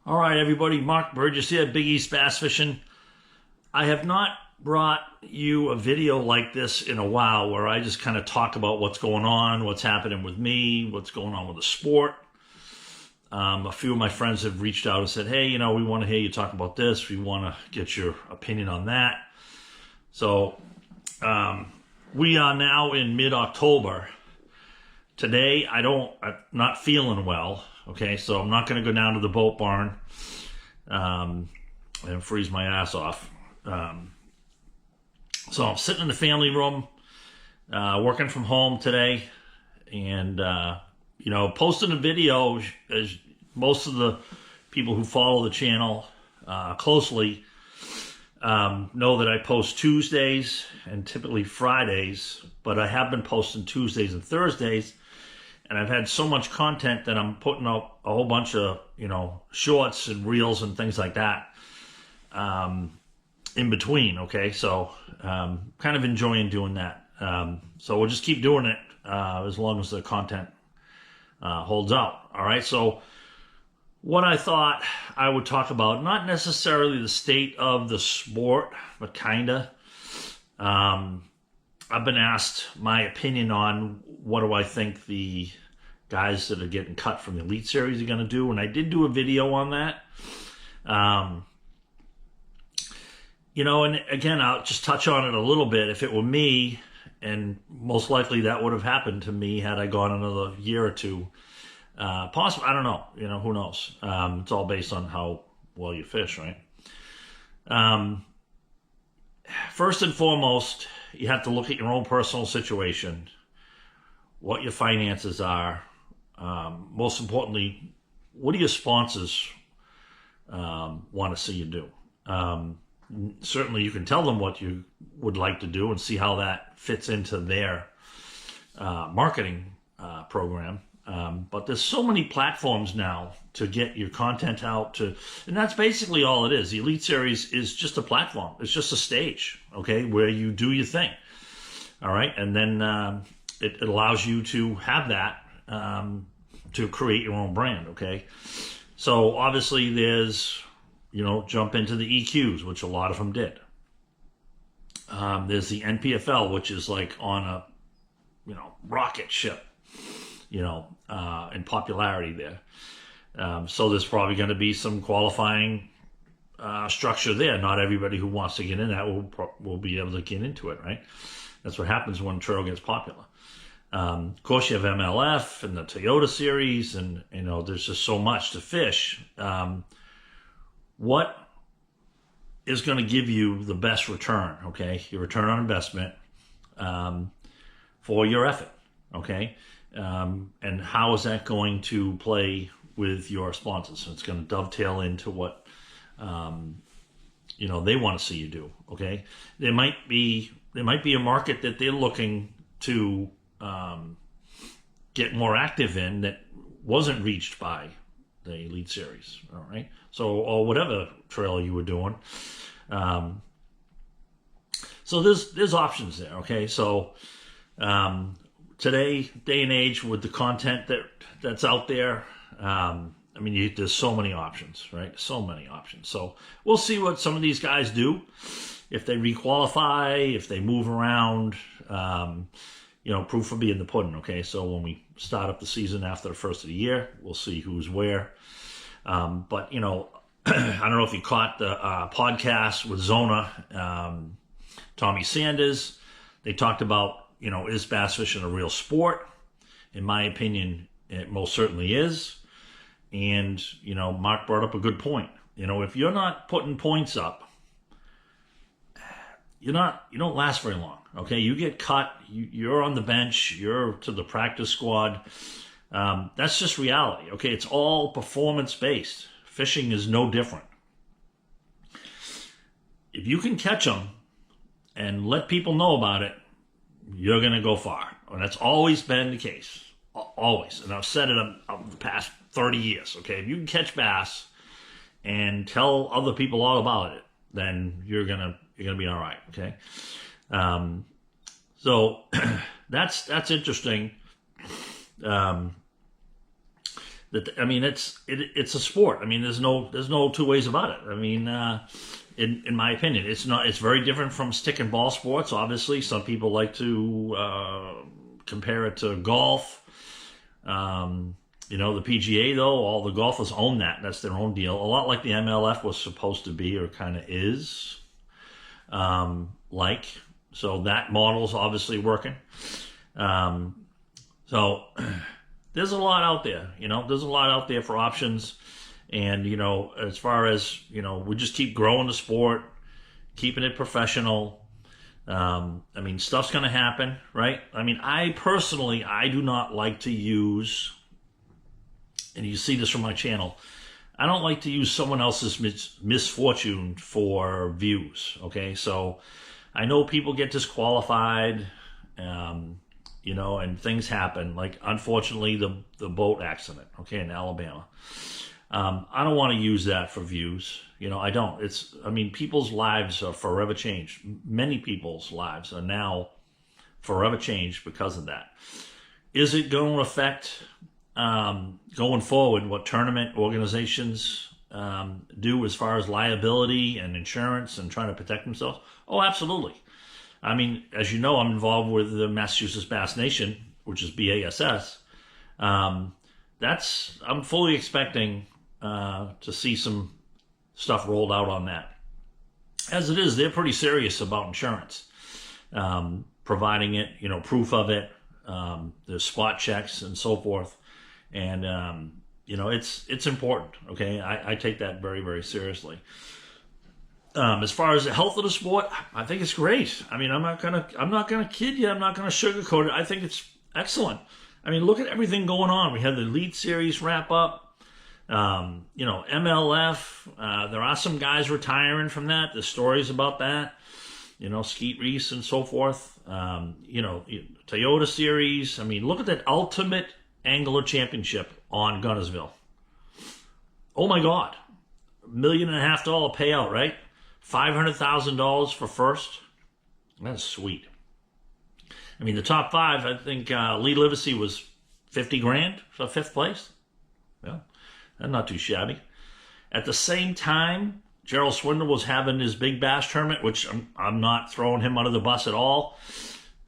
All right, everybody. Mark Burgess here, Big East Bass Fishing. I have not brought you a video like this in a while where I just kind of talk about what's going on, what's happening with me, what's going on with the sport. A few of my friends have reached out and said, hey, we want to hear you talk about this. We want to get your opinion on that. So we are now in mid-October. Today, I'm not feeling well. Okay, so I'm not going to go down to the boat barn and freeze my ass off. So I'm sitting in the family room, working from home today, and posting a video. As most of the people who follow the channel closely know that I post Tuesdays and typically Fridays, but I have been posting Tuesdays and Thursdays. And I've had so much content that I'm putting out a whole bunch of, shorts and reels and things like that in between, okay? So kind of enjoying doing that. So we'll just keep doing it as long as the content holds out, all right? So what I thought I would talk about, not necessarily the state of the sport, but kind of. I've been asked my opinion on what do I think the guys that are getting cut from the Elite Series are going to do, and I did do a video on that. And again, I'll just touch on it a little bit. If it were me, and most likely that would have happened to me had I gone another year or two, possibly, I don't know, who knows? It's all based on how well you fish, right? First and foremost, you have to look at your own personal situation, what your finances are. Most importantly, what do your sponsors want to see you do? Certainly, you can tell them what you would like to do and see how that fits into their marketing program. But there's so many platforms now to get your content out to, and that's basically all it is. The Elite Series is just a platform. It's just a stage, okay, where you do your thing. All right. And then it allows you to have that to create your own brand. Okay. So obviously there's, jump into the EQs, which a lot of them did. There's the NPFL, which is like on a, rocket ship, in popularity there. So there's probably going to be some qualifying structure there. Not everybody who wants to get in that will be able to get into it, right? That's what happens when trail gets popular. Of course, you have MLF and the Toyota series, and there's just so much to fish. What is going to give you the best return? Okay, your return on investment for your effort. Okay. And how is that going to play with your sponsors? So it's going to dovetail into what, they want to see you do. Okay. There might be a market that they're looking to, get more active in that wasn't reached by the Elite Series. All right. So, or whatever trail you were doing. So there's options there. Okay. So, today, day and age, with the content that's out there, there's so many options, right? So many options. So we'll see what some of these guys do. If they requalify, if they move around, proof will be in the pudding, okay? So when we start up the season after the first of the year, we'll see who's where. But, I don't know if you caught the podcast with Zona, Tommy Sanders. They talked about, is bass fishing a real sport? In my opinion, it most certainly is. And, Mark brought up a good point. If you're not putting points up, you don't last very long. Okay. You get cut, you're on the bench, you're to the practice squad. That's just reality. Okay. It's all performance based. Fishing is no different. If you can catch them and let people know about it, you're going to go far. And that's always been the case. Always. And I've said it over the past 30 years. Okay. If you can catch bass and tell other people all about it, then you're going to be all right. Okay. So that's interesting. I mean, it's a sport. I mean, there's no two ways about it. I mean, in my opinion, it's very different from stick and ball sports. Obviously, some people like to compare it to golf. The PGA, though, all the golfers own that. That's their own deal. A lot like the MLF was supposed to be, or kind of is. So that model's obviously working. So there's a lot out there. There's a lot out there for options. And, as far as, we just keep growing the sport, keeping it professional. Stuff's going to happen, right? I personally do not like to use, and you see this from my channel, I don't like to use someone else's misfortune for views, okay? So I know people get disqualified, and things happen, like unfortunately the boat accident, okay, in Alabama. I don't want to use that for views. I don't. People's lives are forever changed. Many people's lives are now forever changed because of that. Is it going to affect, going forward, what tournament organizations do as far as liability and insurance and trying to protect themselves? Oh, absolutely. As you know, I'm involved with the Massachusetts Bass Nation, which is BASS. I'm fully expecting to see some stuff rolled out on that. As it is, they're pretty serious about insurance, providing it, proof of it. There's spot checks and so forth, and it's important. Okay, I take that very, very seriously. As far as the health of the sport, I think it's great. I'm not gonna kid you. I'm not gonna sugarcoat it. I think it's excellent. Look at everything going on. We had the Elite Series wrap up. MLF, there are some guys retiring from that. There's stories about that, Skeet Reese and so forth. Toyota Series. Look at that Ultimate Angler Championship on Guntersville. Oh my God. $1.5 million payout, right? $500,000 for first. That's sweet. The top five, I think Lee Livesey was $50,000 for fifth place. Yeah. That's not too shabby. At the same time, Gerald Swindle was having his big bass tournament, which I'm not throwing him under the bus at all.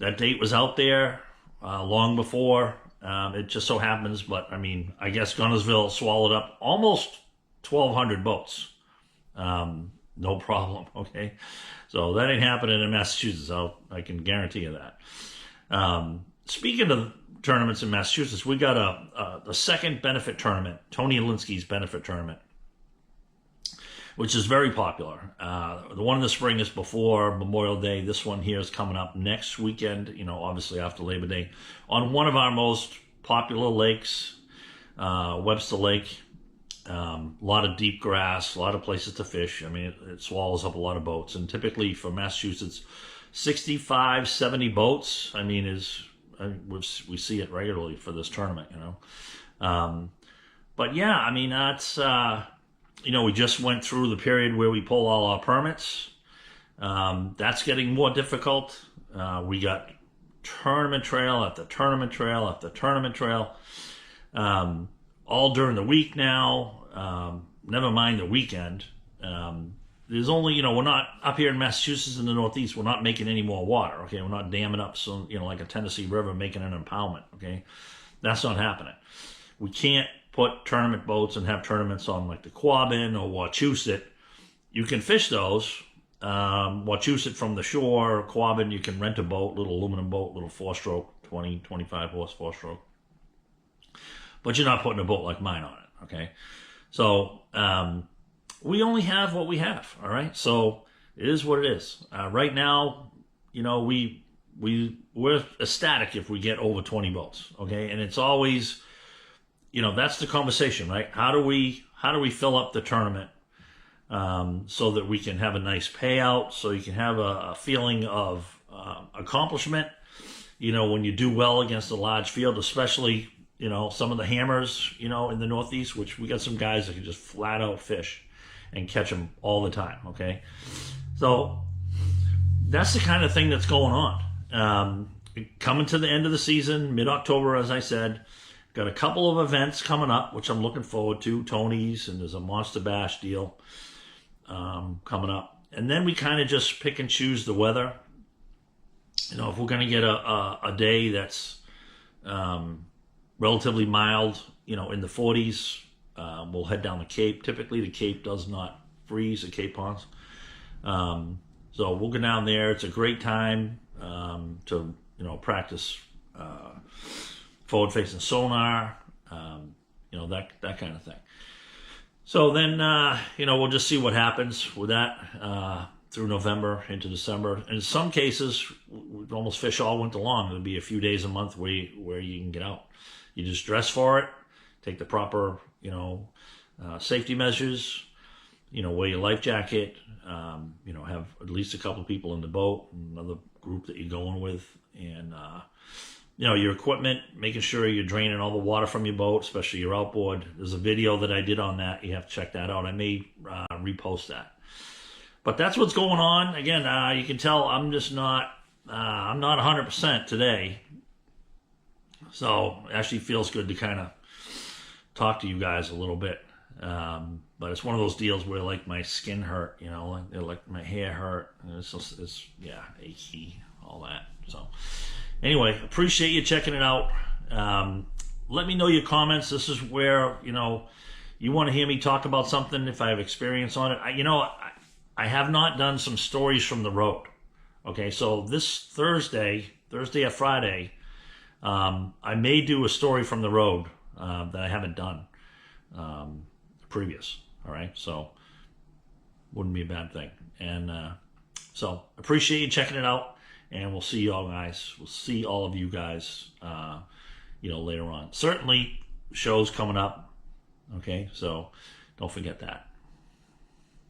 That date was out there long before. It just so happens, but I guess Guntersville swallowed up almost 1,200 boats. No problem, okay? So that ain't happening in Massachusetts. I can guarantee you that. Speaking of tournaments in Massachusetts, we got the second benefit tournament, Tony Alinsky's benefit tournament, which is very popular. The one in the spring is before Memorial Day. This one here is coming up next weekend, obviously after Labor Day, on one of our most popular lakes, Webster Lake. A lot of deep grass, a lot of places to fish. It swallows up a lot of boats. And typically for Massachusetts, 65, 70 boats, we see it regularly for this tournament, But yeah, that's, we just went through the period where we pull all our permits. That's getting more difficult. We got tournament trail after tournament trail after tournament trail. All during the week now, never mind the weekend. There's only, we're not up here in Massachusetts in the Northeast, we're not making any more water, okay? We're not damming up some, like a Tennessee River making an impoundment, okay? That's not happening. We can't put tournament boats and have tournaments on like the Quabbin or Wachusett. You can fish those. Wachusett from the shore, Quabbin, you can rent a boat, little aluminum boat, little four-stroke, 20, 25 horse four-stroke. But you're not putting a boat like mine on it, okay? So we only have what we have, all right? So it is what it is. Right now, we're ecstatic if we get over 20 boats, okay? And it's always, that's the conversation, right? How do we fill up the tournament so that we can have a nice payout, so you can have a feeling of accomplishment, when you do well against a large field, especially some of the hammers, in the Northeast, which we got some guys that can just flat out fish and catch them all the time, okay? So that's the kind of thing that's going on. Coming to the end of the season, mid-October, as I said, Got a couple of events coming up, which I'm looking forward to. Tony's, and there's a Monster Bash deal coming up. And then we kind of just pick and choose the weather. You know, if we're going to get a day that's relatively mild, you know, in the 40s, we'll head down the Cape. Typically, the Cape does not freeze at Cape Ponds. So we'll go down there. It's a great time to, you know, practice forward-facing sonar, you know, that kind of thing. So then, you know, we'll just see what happens with that through November into December. And in some cases, we almost fish all winter long. There'll be a few days a month where you can get out. You just dress for it, take the proper, you know, safety measures, you know, wear your life jacket, you know, have at least a couple of people in the boat, another group that you're going with, and, you know, your equipment, making sure you're draining all the water from your boat, especially your outboard. There's a video that I did on that. You have to check that out. I may repost that. But that's what's going on. Again, you can tell I'm just not, I'm not 100% today. So it actually feels good to kind of talk to you guys a little bit. But it's one of those deals where like my skin hurt, you know, like my hair hurt. And it's yeah, achy, all that. So anyway, appreciate you checking it out. Let me know your comments. This is where, you know, you want to hear me talk about something if I have experience on it. I have not done some stories from the road. Okay, so this Thursday or Friday, I may do a story from the road that I haven't done previous. All right, so wouldn't be a bad thing. And so appreciate you checking it out, and we'll see you all guys. We'll see all of you guys, you know, later on. Certainly shows coming up. Okay, so don't forget that.